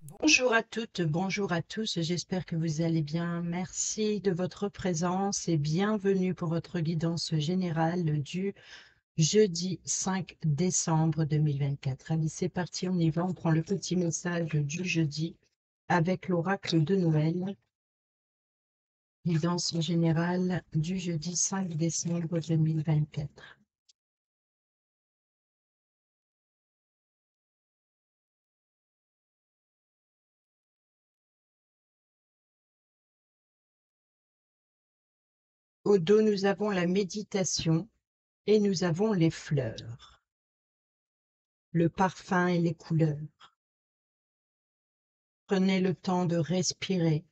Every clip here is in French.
Bonjour à toutes, bonjour à tous, j'espère que vous allez bien. Merci de votre présence et bienvenue pour votre guidance générale du jeudi 5 décembre 2024. Allez, c'est parti, on y va, on prend le petit message du jeudi avec l'oracle de Noël. Guidance générale du jeudi 5 décembre 2024. Au dos, nous avons la méditation et nous avons les fleurs, le parfum et les couleurs. Prenez le temps de respirer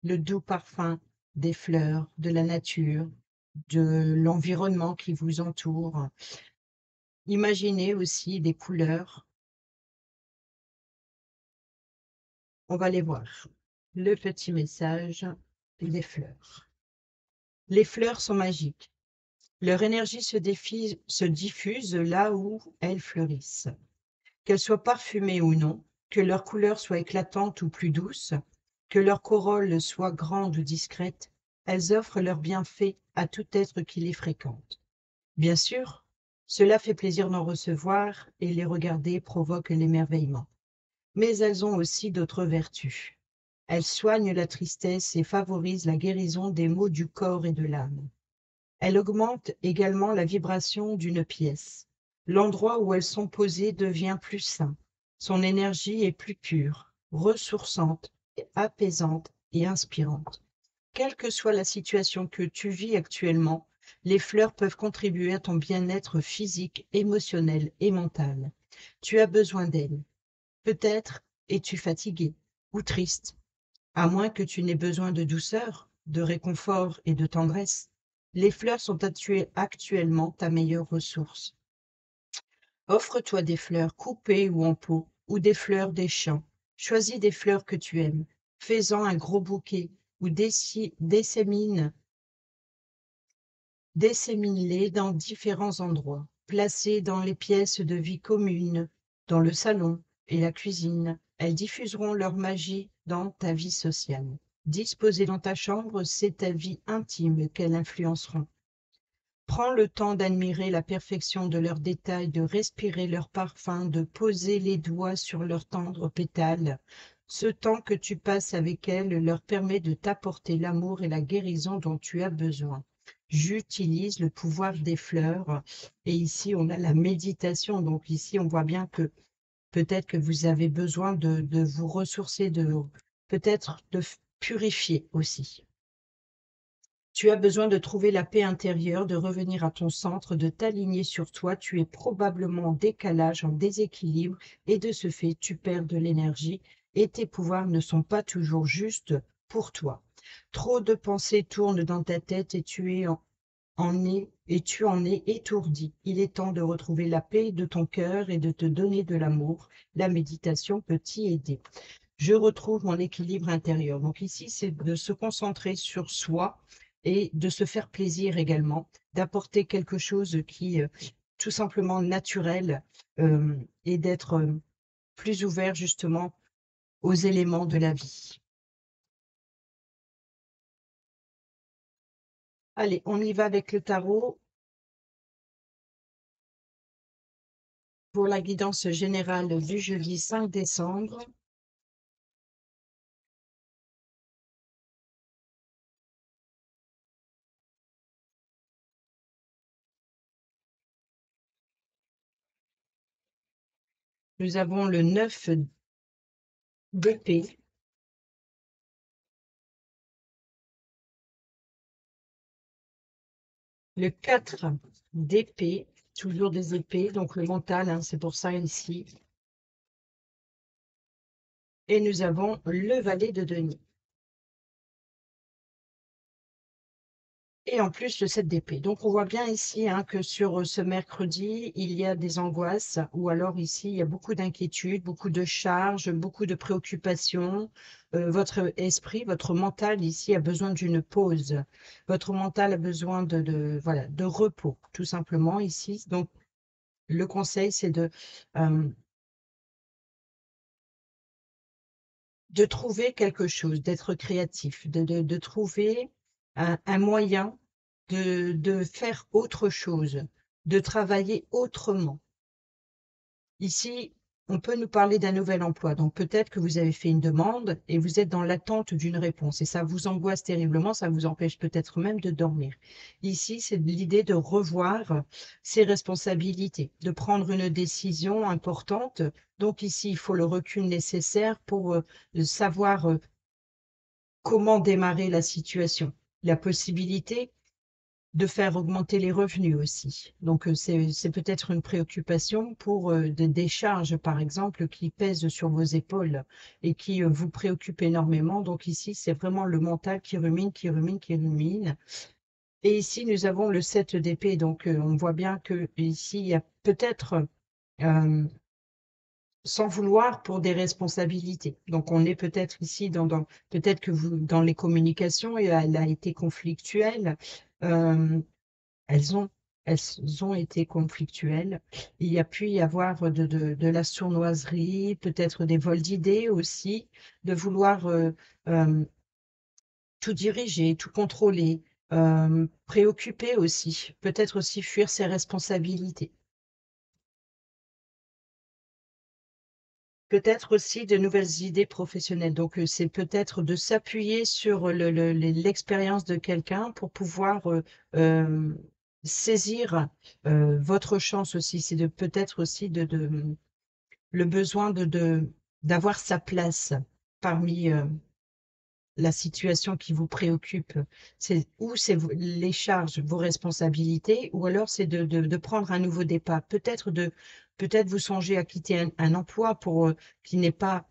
le doux parfum des fleurs, de la nature, de l'environnement qui vous entoure. Imaginez aussi des couleurs. On va les voir. Le petit message des fleurs. Les fleurs sont magiques. Leur énergie se diffuse là où elles fleurissent. Qu'elles soient parfumées ou non, que leur couleur soit éclatante ou plus douce, que leur corolle soit grande ou discrète, elles offrent leurs bienfaits à tout être qui les fréquente. Bien sûr, cela fait plaisir d'en recevoir et les regarder provoque l'émerveillement. Mais elles ont aussi d'autres vertus. Elles soignent la tristesse et favorisent la guérison des maux du corps et de l'âme. Elles augmentent également la vibration d'une pièce. L'endroit où elles sont posées devient plus sain. Son énergie est plus pure, ressourçante, apaisante et inspirante. Quelle que soit la situation que tu vis actuellement, les fleurs peuvent contribuer à ton bien-être physique, émotionnel et mental. Tu as besoin d'elles. Peut-être es-tu fatigué ou triste, à moins que tu n'aies besoin de douceur, de réconfort et de tendresse. Les fleurs sont actuellement ta meilleure ressource. Offre-toi des fleurs coupées ou en pot, ou des fleurs des champs. Choisis des fleurs que tu aimes. Fais-en un gros bouquet ou dissémine-les dans différents endroits, placés dans les pièces de vie communes, dans le salon et la cuisine. Elles diffuseront leur magie dans ta vie sociale. Disposées dans ta chambre, c'est ta vie intime qu'elles influenceront. Prends le temps d'admirer la perfection de leurs détails, de respirer leur parfum, de poser les doigts sur leurs tendres pétales. Ce temps que tu passes avec elles leur permet de t'apporter l'amour et la guérison dont tu as besoin. J'utilise le pouvoir des fleurs et ici on a la méditation. Donc ici on voit bien que peut-être que vous avez besoin de vous ressourcer, peut-être de purifier aussi. Tu as besoin de trouver la paix intérieure, de revenir à ton centre, de t'aligner sur toi. Tu es probablement en décalage, en déséquilibre, et de ce fait, tu perds de l'énergie et tes pouvoirs ne sont pas toujours justes pour toi. Trop de pensées tournent dans ta tête et tu en es étourdi. Il est temps de retrouver la paix de ton cœur et de te donner de l'amour. La méditation peut t'y aider. Je retrouve mon équilibre intérieur. Donc ici, c'est de se concentrer sur soi et de se faire plaisir également, d'apporter quelque chose qui tout simplement naturel et d'être plus ouvert justement aux éléments de la vie. Allez, on y va avec le tarot pour la guidance générale du jeudi 5 décembre. Nous avons le 9 d'épée, le 4 d'épée, toujours des épées, donc le mental, hein, c'est pour ça ici. Et nous avons le valet de denier. Et en plus, le 7 d'épée. Donc, on voit bien ici hein, que sur ce mercredi, il y a des angoisses, ou alors ici, il y a beaucoup d'inquiétudes, beaucoup de charges, beaucoup de préoccupations. Votre esprit, votre mental ici a besoin d'une pause. Votre mental a besoin voilà, de repos, tout simplement ici. Donc, le conseil, c'est de de trouver quelque chose, d'être créatif, de trouver un moyen de faire autre chose, de travailler autrement. Ici, on peut nous parler d'un nouvel emploi. Donc peut-être que vous avez fait une demande et vous êtes dans l'attente d'une réponse et ça vous angoisse terriblement, ça vous empêche peut-être même de dormir. Ici, c'est l'idée de revoir ses responsabilités, de prendre une décision importante. Donc ici, il faut le recul nécessaire pour savoir comment démarrer la situation. La possibilité de faire augmenter les revenus aussi. Donc, c'est peut-être une préoccupation pour des charges, par exemple, qui pèsent sur vos épaules et qui vous préoccupent énormément. Donc ici, c'est vraiment le mental qui rumine, qui rumine, qui rumine. Et ici, nous avons le 7 d'épée. Donc, on voit bien que ici, il y a peut-être sans vouloir pour des responsabilités. Donc, on est peut-être ici peut-être que vous, dans les communications, elle a été conflictuelle. Euh, elles ont elles ont été conflictuelles. Il y a pu y avoir de la sournoiserie, peut-être des vols d'idées aussi, de vouloir tout diriger, tout contrôler, préoccuper aussi, peut-être aussi fuir ses responsabilités. Peut-être aussi de nouvelles idées professionnelles. Donc, c'est peut-être de s'appuyer sur l'expérience de quelqu'un pour pouvoir saisir votre chance aussi. C'est de peut-être aussi le besoin d'avoir sa place parmi la situation qui vous préoccupe. C'est ou c'est les charges, vos responsabilités, ou alors c'est de prendre un nouveau départ. Peut-être vous songez à quitter un emploi pour qui n'est pas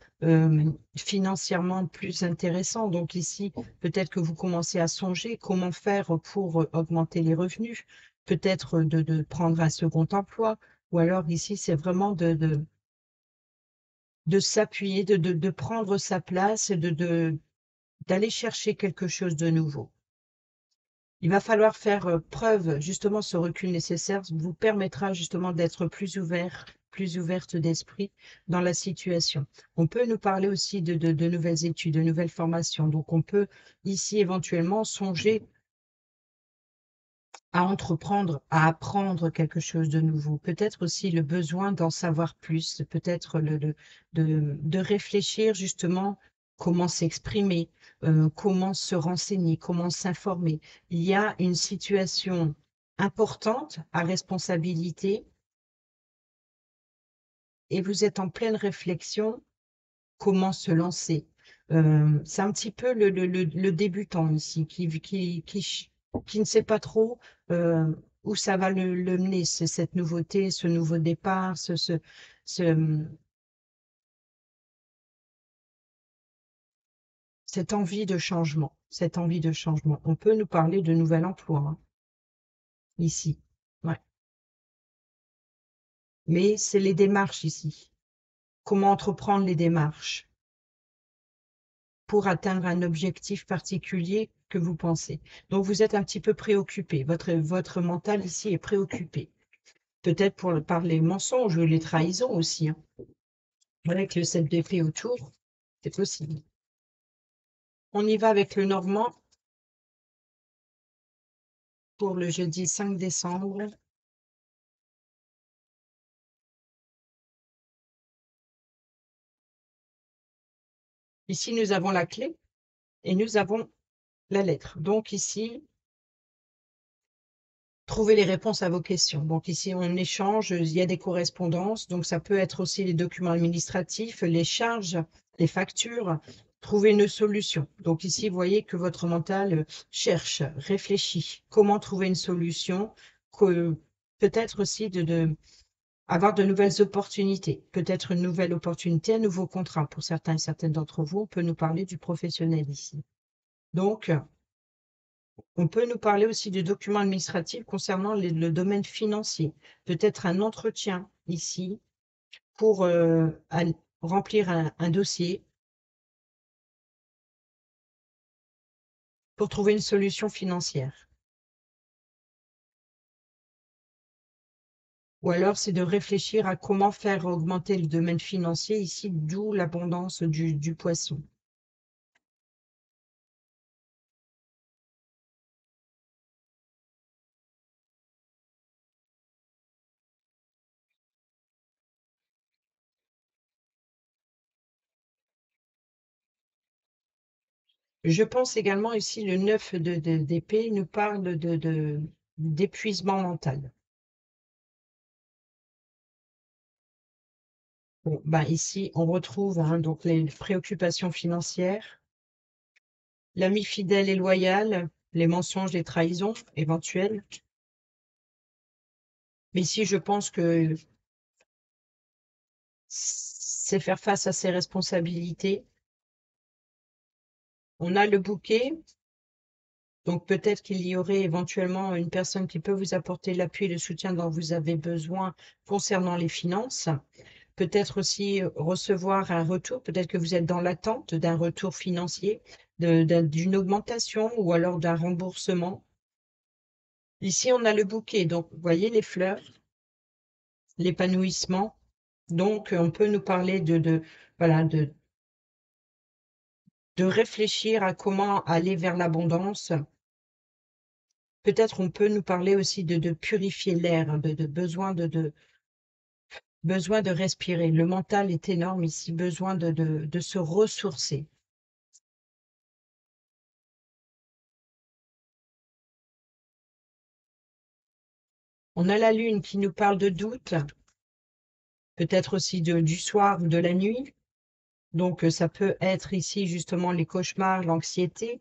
financièrement plus intéressant. Donc ici, peut-être que vous commencez à songer comment faire pour augmenter les revenus. Peut-être de prendre un second emploi, ou alors ici, c'est vraiment de s'appuyer, de prendre sa place, d'aller chercher quelque chose de nouveau. Il va falloir faire preuve, justement, ce recul nécessaire vous permettra justement d'être plus ouvert, plus ouverte d'esprit dans la situation. On peut nous parler aussi de nouvelles études, de nouvelles formations. Donc, on peut ici éventuellement songer à entreprendre, à apprendre quelque chose de nouveau. Peut-être aussi le besoin d'en savoir plus, peut-être de réfléchir justement comment s'exprimer, comment se renseigner, comment s'informer. Il y a une situation importante à responsabilité et vous êtes en pleine réflexion, comment se lancer. C'est un petit peu le débutant ici qui ne sait pas trop où ça va le mener, cette nouveauté, ce nouveau départ, ce- cette envie de changement, cette envie de changement. On peut nous parler de nouvel emploi hein, ici. Ouais. Mais c'est les démarches ici. Comment entreprendre les démarches pour atteindre un objectif particulier que vous pensez. Donc vous êtes un petit peu préoccupé. Votre mental ici est préoccupé. Peut-être par les mensonges ou les trahisons aussi. Hein. Avec le 7 d'épée autour, c'est possible. On y va avec le Normand pour le jeudi 5 décembre. Ici, nous avons la clé et nous avons la lettre. Donc ici, trouvez les réponses à vos questions. Donc ici, on échange, il y a des correspondances. Donc ça peut être aussi les documents administratifs, les charges, les factures. Trouver une solution. Donc ici, vous voyez que votre mental cherche, réfléchit. Comment trouver une solution peut-être aussi avoir de nouvelles opportunités, peut-être une nouvelle opportunité, un nouveau contrat. Pour certains et certaines d'entre vous, on peut nous parler du professionnel ici. Donc, on peut nous parler aussi de documents administratifs concernant le domaine financier. Peut-être un entretien ici pour remplir un dossier, pour trouver une solution financière. Ou alors, c'est de réfléchir à comment faire augmenter le domaine financier ici, d'où l'abondance du poisson. Je pense également ici, le 9 d'épée nous parle d'épuisement mental. Bon, ben ici, on retrouve donc les préoccupations financières, l'ami fidèle et loyal, les mensonges, les trahisons éventuelles. Mais ici, je pense que c'est faire face à ses responsabilités. On a le bouquet, donc peut-être qu'il y aurait éventuellement une personne qui peut vous apporter l'appui et le soutien dont vous avez besoin concernant les finances. Peut-être aussi recevoir un retour, peut-être que vous êtes dans l'attente d'un retour financier, d'une augmentation ou alors d'un remboursement. Ici, on a le bouquet, donc vous voyez les fleurs, l'épanouissement. Donc, on peut nous parler voilà, de réfléchir à comment aller vers l'abondance. Peut-être on peut nous parler aussi de purifier l'air, hein, de besoin de respirer. Le mental est énorme ici, besoin de se ressourcer. On a la lune qui nous parle de doute, peut-être aussi du soir ou de la nuit. Donc, ça peut être ici justement les cauchemars, l'anxiété,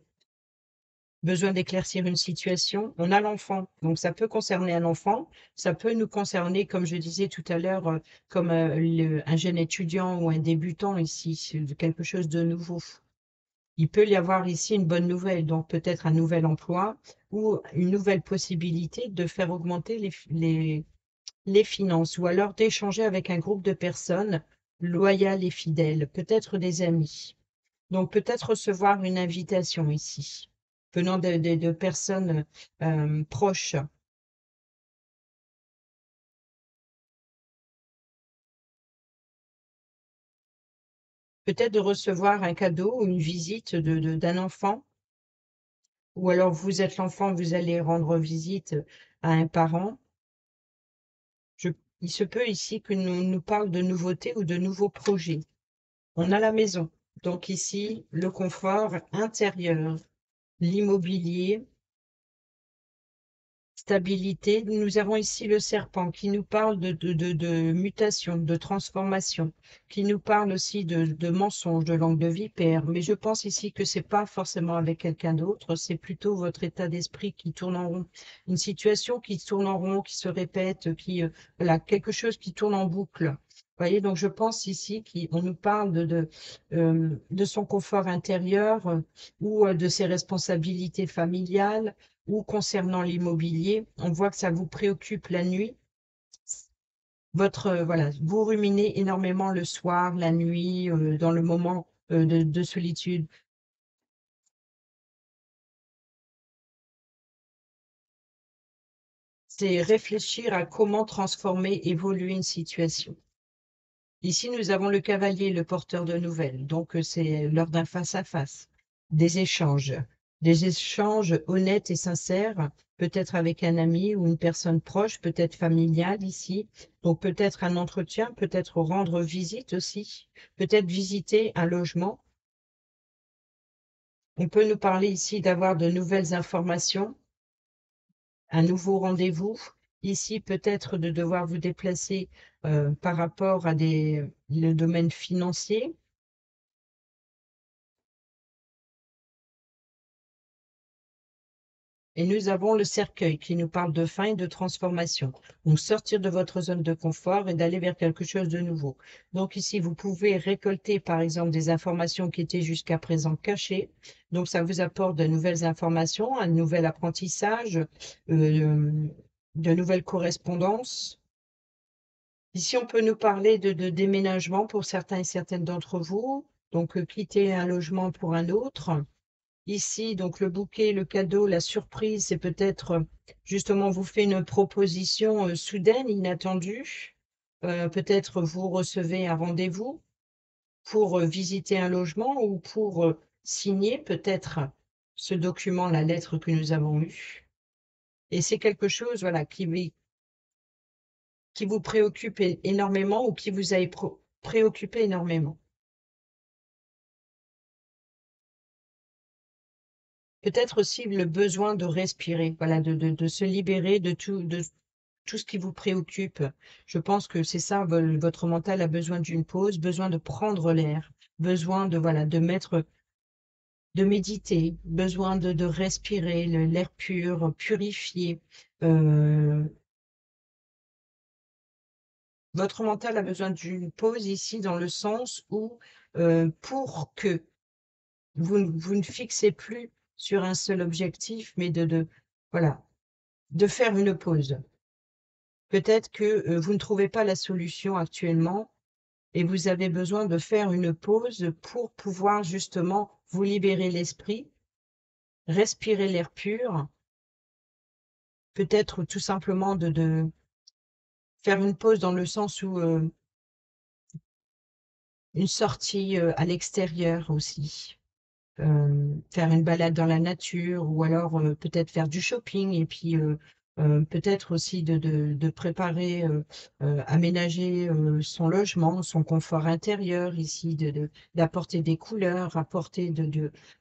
besoin d'éclaircir une situation. On a l'enfant, donc ça peut concerner un enfant, ça peut nous concerner, comme je disais tout à l'heure, comme un jeune étudiant ou un débutant ici, c'est quelque chose de nouveau. Il peut y avoir ici une bonne nouvelle, donc peut-être un nouvel emploi ou une nouvelle possibilité de faire augmenter les finances ou alors d'échanger avec un groupe de personnes loyales et fidèles, peut-être des amis. Donc peut-être recevoir une invitation ici, venant de personnes proches. Peut-être de recevoir un cadeau ou une visite d'un enfant, ou alors vous êtes l'enfant, vous allez rendre visite à un parent. Je, il se peut ici que nous parle de nouveautés ou de nouveaux projets. On a la maison, donc ici le confort intérieur, l'immobilier, stabilité. Nous avons ici le serpent qui nous parle de mutation, de transformation, qui nous parle aussi de mensonges, de langue de vipère. Mais je pense ici que c'est pas forcément avec quelqu'un d'autre, c'est plutôt votre état d'esprit qui tourne en rond. Une situation qui tourne en rond, qui se répète, voilà, quelque chose qui tourne en boucle. Vous voyez, donc je pense ici qu'on nous parle de son confort intérieur ou de ses responsabilités familiales ou concernant l'immobilier, on voit que ça vous préoccupe la nuit. Voilà, vous ruminez énormément le soir, la nuit, dans le moment de solitude. C'est réfléchir à comment transformer, évoluer une situation. Ici, nous avons le cavalier, le porteur de nouvelles. Donc, c'est l'heure d'un face-à-face, des échanges honnêtes et sincères, peut-être avec un ami ou une personne proche, peut-être familiale ici. Donc, peut-être un entretien, peut-être rendre visite aussi, peut-être visiter un logement. On peut nous parler ici d'avoir de nouvelles informations, un nouveau rendez-vous. Ici, peut-être de devoir vous déplacer par rapport à le domaine financier. Et nous avons le cercueil qui nous parle de fin et de transformation. Donc sortir de votre zone de confort et d'aller vers quelque chose de nouveau. Donc ici, vous pouvez récolter par exemple des informations qui étaient jusqu'à présent cachées. Donc ça vous apporte de nouvelles informations, un nouvel apprentissage, de nouvelles correspondances. Ici, on peut nous parler de déménagement pour certains et certaines d'entre vous. Donc quitter un logement pour un autre. Ici, donc le bouquet, le cadeau, la surprise, c'est peut-être justement, on vous fait une proposition soudaine, inattendue. Peut-être vous recevez un rendez-vous pour visiter un logement ou pour signer peut-être ce document, la lettre que nous avons eue. Et c'est quelque chose, voilà, qui vous préoccupe énormément ou qui vous a préoccupé énormément. Peut-être aussi le besoin de respirer, voilà, de se libérer de tout ce qui vous préoccupe. Je pense que c'est ça, votre mental a besoin d'une pause, besoin de prendre l'air, besoin de, voilà, de méditer, besoin de respirer l'air pur, purifié. Euh, Votre mental a besoin d'une pause ici dans le sens où, pour que vous ne fixez plus sur un seul objectif, mais voilà, de faire une pause. Peut-être que vous ne trouvez pas la solution actuellement et vous avez besoin de faire une pause pour pouvoir justement vous libérer l'esprit, respirer l'air pur, peut-être tout simplement de faire une pause dans le sens où une sortie à l'extérieur aussi. Faire une balade dans la nature ou alors peut-être faire du shopping et puis peut-être aussi de préparer, aménager son logement, son confort intérieur ici, d'apporter des couleurs, apporter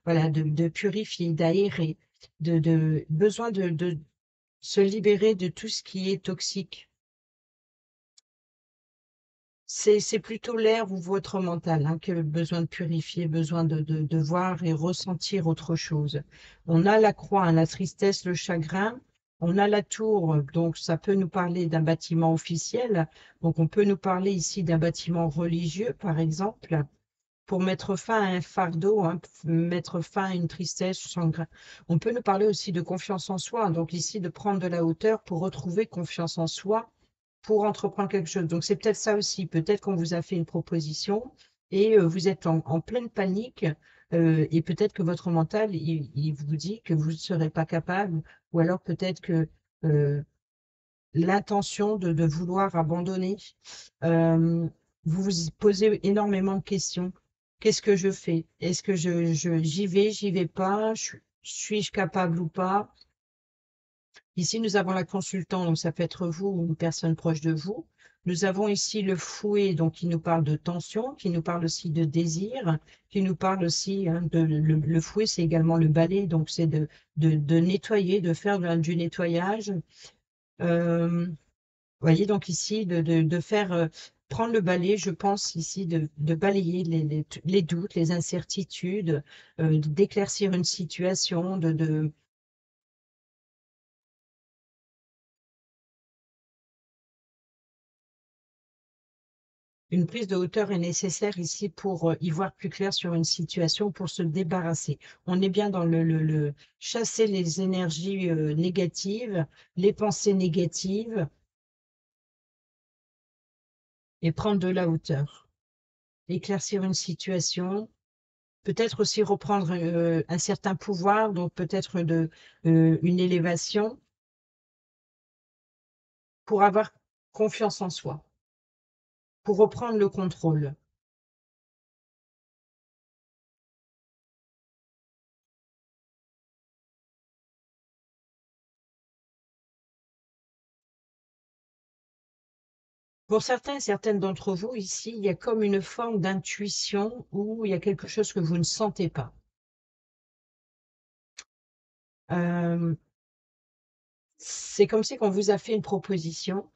voilà, de purifier, d'aérer, besoin de se libérer de tout ce qui est toxique. C'est plutôt l'air ou votre mental hein, qui a besoin de purifier, besoin de voir et ressentir autre chose. On a la croix, hein, la tristesse, le chagrin. On a la tour, donc ça peut nous parler d'un bâtiment officiel. Donc on peut nous parler ici d'un bâtiment religieux, par exemple, pour mettre fin à un fardeau, hein, mettre fin à une tristesse, chagrin. On peut nous parler aussi de confiance en soi. Donc ici, de prendre de la hauteur pour retrouver confiance en soi pour entreprendre quelque chose. Donc, c'est peut-être ça aussi. Peut-être qu'on vous a fait une proposition et vous êtes en pleine panique et peut-être que votre mental, il vous dit que vous ne serez pas capable ou alors peut-être que euh, l'intention de vouloir abandonner, euh, vous vous posez énormément de questions. Qu'est-ce que je fais? Est-ce que j'y vais pas? Suis-je capable ou pas? Ici, nous avons la consultante, donc ça peut être vous ou une personne proche de vous. Nous avons ici le fouet, donc qui nous parle de tension, qui nous parle aussi de désir, qui nous parle aussi hein, le fouet, c'est également le balai, donc c'est de nettoyer, de faire du nettoyage. Vous voyez, donc ici, de faire prendre le balai, je pense ici de balayer les doutes, les incertitudes, d'éclaircir une situation, une prise de hauteur est nécessaire ici pour y voir plus clair sur une situation, pour se débarrasser. On est bien dans le chasser les énergies négatives, les pensées négatives et prendre de la hauteur. Éclaircir une situation, peut-être aussi reprendre un certain pouvoir, donc peut-être une élévation pour avoir confiance en soi, pour reprendre le contrôle. Pour certains et certaines d'entre vous ici, il y a comme une forme d'intuition où il y a quelque chose que vous ne sentez pas. Euh, c'est comme si on vous a fait une proposition,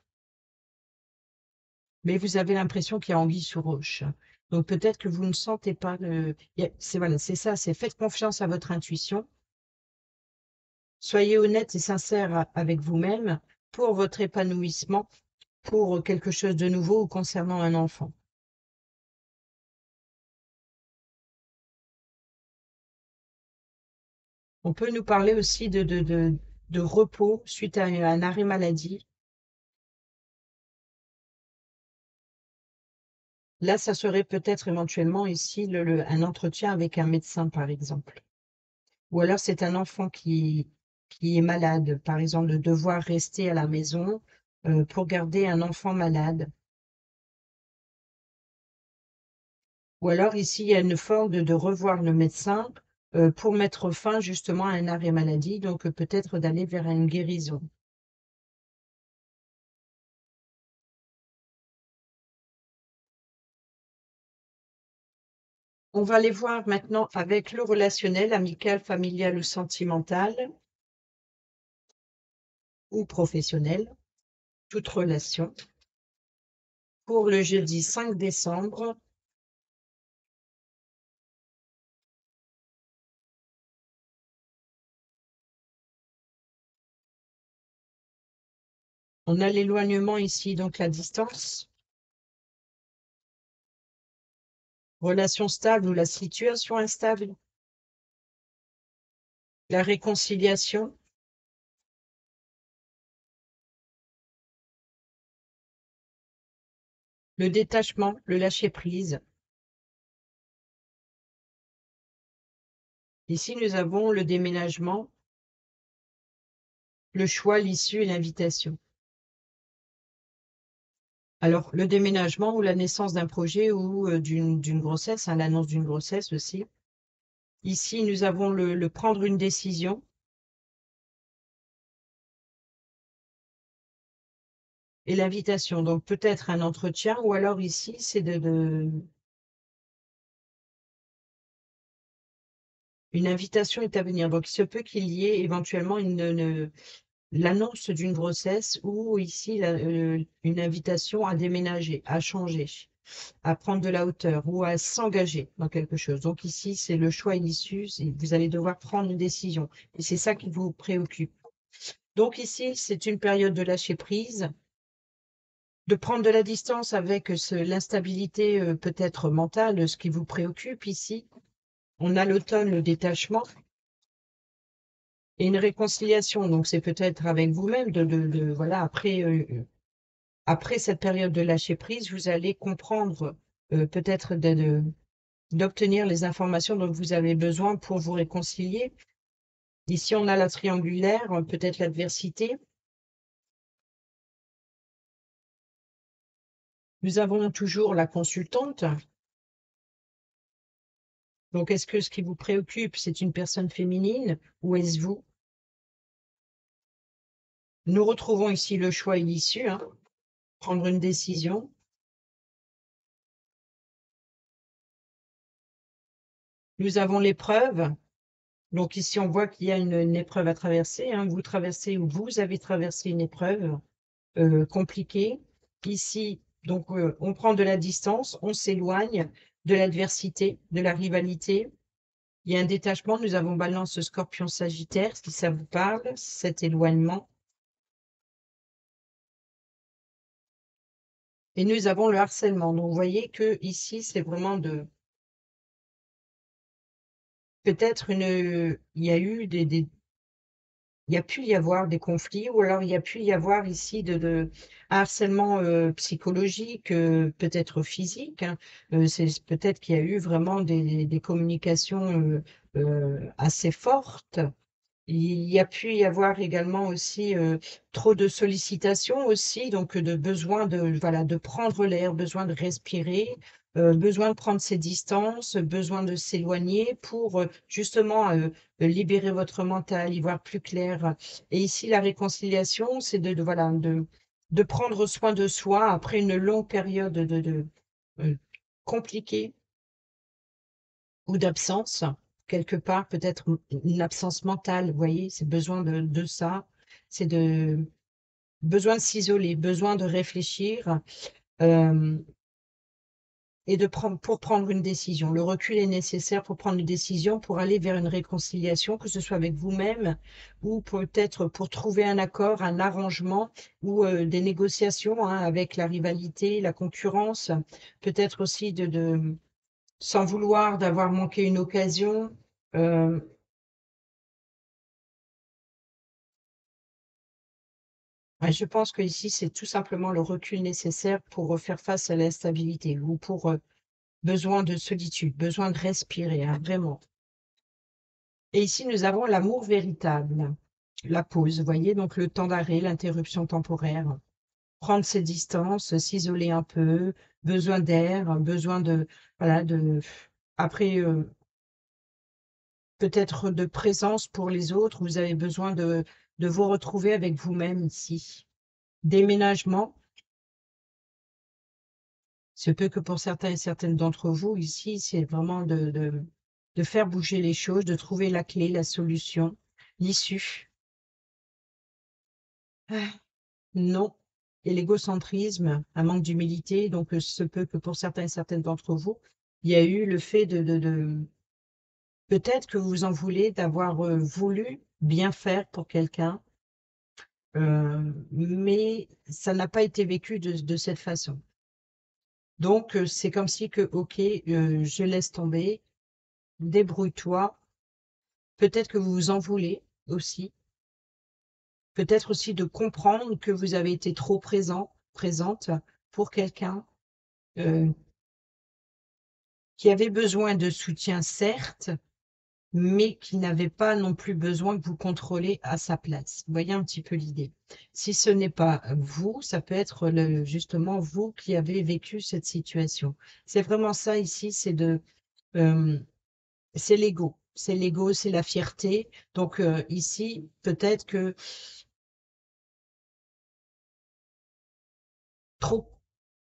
mais vous avez l'impression qu'il y a anguille sous roche. Donc peut-être que vous ne sentez pas c'est voilà, c'est ça, c'est faites confiance à votre intuition. Soyez honnête et sincère avec vous-même pour votre épanouissement, pour quelque chose de nouveau ou concernant un enfant. On peut nous parler aussi de repos suite à un arrêt maladie. Là, ça serait peut-être éventuellement ici un entretien avec un médecin, par exemple. Ou alors c'est un enfant qui est malade, par exemple, de devoir rester à la maison, pour garder un enfant malade. Ou alors ici, il y a une forme de revoir le médecin, pour mettre fin justement à un arrêt maladie, donc peut-être d'aller vers une guérison. On va les voir maintenant avec le relationnel, amical, familial ou sentimental ou professionnel, toute relation. Pour le jeudi 5 décembre, on a l'éloignement ici, donc la distance, relation stable ou la situation instable, la réconciliation, le détachement, le lâcher-prise. Ici, nous avons le déménagement, le choix, l'issue et l'invitation. Alors, le déménagement ou la naissance d'un projet ou d'une grossesse, hein, l'annonce d'une grossesse aussi. Ici, nous avons le prendre une décision et l'invitation. Donc, peut-être un entretien ou alors ici, c'est une invitation est à venir. Donc, il se peut qu'il y ait éventuellement l'annonce d'une grossesse ou ici une invitation à déménager, à changer, à prendre de la hauteur ou à s'engager dans quelque chose. Donc ici, c'est le choix et l'issue, vous allez devoir prendre une décision et c'est ça qui vous préoccupe. Donc ici, c'est une période de lâcher prise, de prendre de la distance avec l'instabilité peut-être mentale, ce qui vous préoccupe ici. On a l'automne, le détachement et une réconciliation. Donc c'est peut-être avec vous-même voilà, après cette période de lâcher prise, vous allez comprendre peut-être d'obtenir les informations dont vous avez besoin pour vous réconcilier. Ici, on a la triangulaire, peut-être l'adversité. Nous avons toujours la consultante. Donc, est-ce que ce qui vous préoccupe, c'est une personne féminine ou est-ce vous? Nous retrouvons ici le choix et l'issue, hein, prendre une décision. Nous avons l'épreuve. Donc ici, on voit qu'il y a une épreuve à traverser, hein. Vous traversez ou vous avez traversé une épreuve compliquée. Ici, donc, on prend de la distance, on s'éloigne de l'adversité, de la rivalité. Il y a un détachement. Nous avons Balance, Scorpion, Sagittaire, si ça vous parle, cet éloignement. Et nous avons le harcèlement. Donc, vous voyez que ici, c'est vraiment peut-être il y a eu il y a pu y avoir des conflits ou alors il y a pu y avoir ici un harcèlement psychologique, peut-être physique, hein. C'est peut-être qu'il y a eu vraiment des communications assez fortes. Il y a pu y avoir également aussi trop de sollicitations aussi, donc de besoin voilà, de prendre l'air, besoin de respirer, besoin de prendre ses distances, besoin de s'éloigner pour justement libérer votre mental, y voir plus clair. Et ici, la réconciliation, c'est voilà, de prendre soin de soi après une longue période euh, compliquée ou d'absence, quelque part, peut-être une absence mentale, vous voyez, c'est besoin de ça, c'est besoin de s'isoler, besoin de réfléchir euh, et pour prendre une décision. Le recul est nécessaire pour prendre une décision, pour aller vers une réconciliation, que ce soit avec vous-même ou peut-être pour trouver un accord, un arrangement ou des négociations hein, avec la rivalité, la concurrence, peut-être aussi sans vouloir d'avoir manqué une occasion. euh, Ouais, je pense que ici, c'est tout simplement le recul nécessaire pour faire face à l'instabilité ou pour besoin de solitude, besoin de respirer, hein, vraiment. Et ici, nous avons l'amour véritable, la pause, vous voyez, donc le temps d'arrêt, l'interruption temporaire, prendre ses distances, s'isoler un peu, besoin d'air, besoin de, voilà, après, peut-être de présence pour les autres, vous avez besoin de vous retrouver avec vous-même ici. Déménagement, ce peut que pour certains et certaines d'entre vous, ici, c'est vraiment de faire bouger les choses, de trouver la clé, la solution, l'issue. Ah, non. Et l'égocentrisme, un manque d'humilité, donc ce peut que pour certains et certaines d'entre vous, il y a eu le fait peut-être que vous en voulez d'avoir voulu bien faire pour quelqu'un, mais ça n'a pas été vécu de cette façon. Donc, c'est comme si que, ok, je laisse tomber, débrouille-toi. Peut-être que vous vous en voulez aussi. Peut-être aussi de comprendre que vous avez été trop présente pour quelqu'un euh, qui avait besoin de soutien, certes, mais qui n'avait pas non plus besoin que vous contrôlez à sa place. Vous voyez un petit peu l'idée. Si ce n'est pas vous, ça peut être justement vous qui avez vécu cette situation. C'est vraiment ça ici, c'est l'ego. C'est l'ego, c'est la fierté. Donc ici, peut-être que trop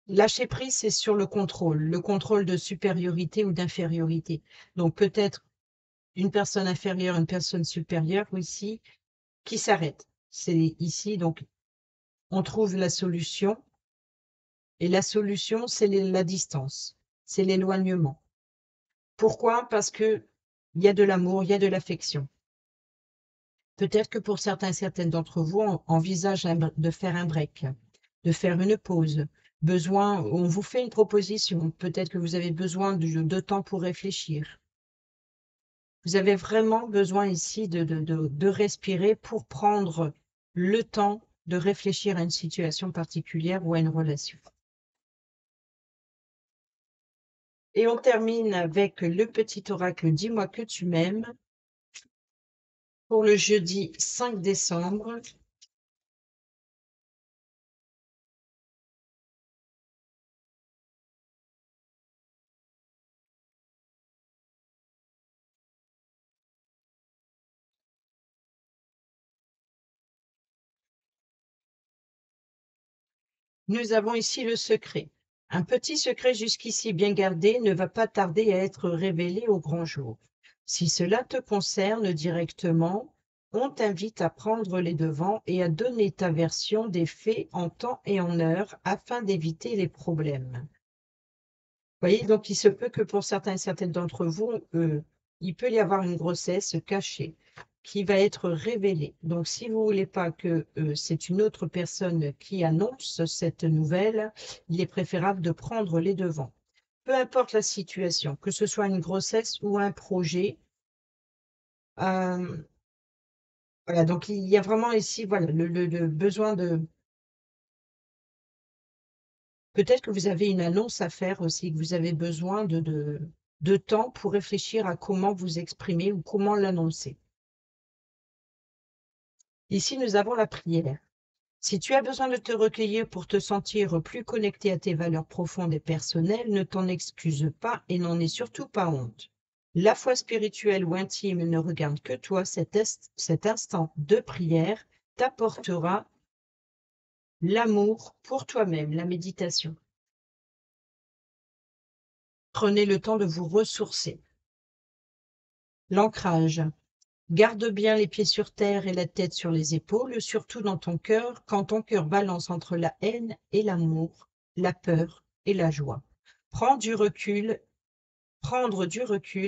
lâcher prise, c'est sur le contrôle de supériorité ou d'infériorité. Donc peut-être une personne inférieure, une personne supérieure ici, qui s'arrête. C'est ici, donc on trouve la solution, et la solution, c'est la distance, c'est l'éloignement. Pourquoi? Parce que il y a de l'amour, il y a de l'affection. Peut-être que pour certains et certaines d'entre vous, on envisage de faire un break, de faire une pause. On vous fait une proposition. Peut-être que vous avez besoin de temps pour réfléchir. Vous avez vraiment besoin ici de respirer pour prendre le temps de réfléchir à une situation particulière ou à une relation. Et on termine avec le petit oracle Dis-moi que tu m'aimes pour le jeudi 5 décembre. Nous avons ici le secret. Un petit secret jusqu'ici bien gardé ne va pas tarder à être révélé au grand jour. Si cela te concerne directement, on t'invite à prendre les devants et à donner ta version des faits en temps et en heure afin d'éviter les problèmes. Vous voyez, donc il se peut que pour certains et certaines d'entre vous, il peut y avoir une grossesse cachée qui va être révélée. Donc, si vous ne voulez pas que c'est une autre personne qui annonce cette nouvelle, il est préférable de prendre les devants. Peu importe la situation, que ce soit une grossesse ou un projet. Voilà, donc il y a vraiment ici voilà, le besoin de... Peut-être que vous avez une annonce à faire aussi, que vous avez besoin de temps pour réfléchir à comment vous exprimer ou comment l'annoncer. Ici, nous avons la prière. Si tu as besoin de te recueillir pour te sentir plus connecté à tes valeurs profondes et personnelles, ne t'en excuse pas et n'en aie surtout pas honte. La foi spirituelle ou intime ne regarde que toi, cet instant de prière t'apportera l'amour pour toi-même, la méditation. Prenez le temps de vous ressourcer. L'ancrage. Garde bien les pieds sur terre et la tête sur les épaules, surtout dans ton cœur, quand ton cœur balance entre la haine et l'amour, la peur et la joie. Prendre du recul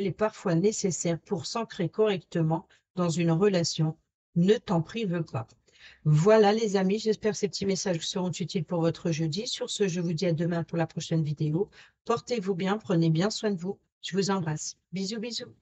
est parfois nécessaire pour s'ancrer correctement dans une relation. Ne t'en prive pas. Voilà les amis, j'espère que ces petits messages seront utiles pour votre jeudi. Sur ce, je vous dis à demain pour la prochaine vidéo. Portez-vous bien, prenez bien soin de vous. Je vous embrasse. Bisous, bisous.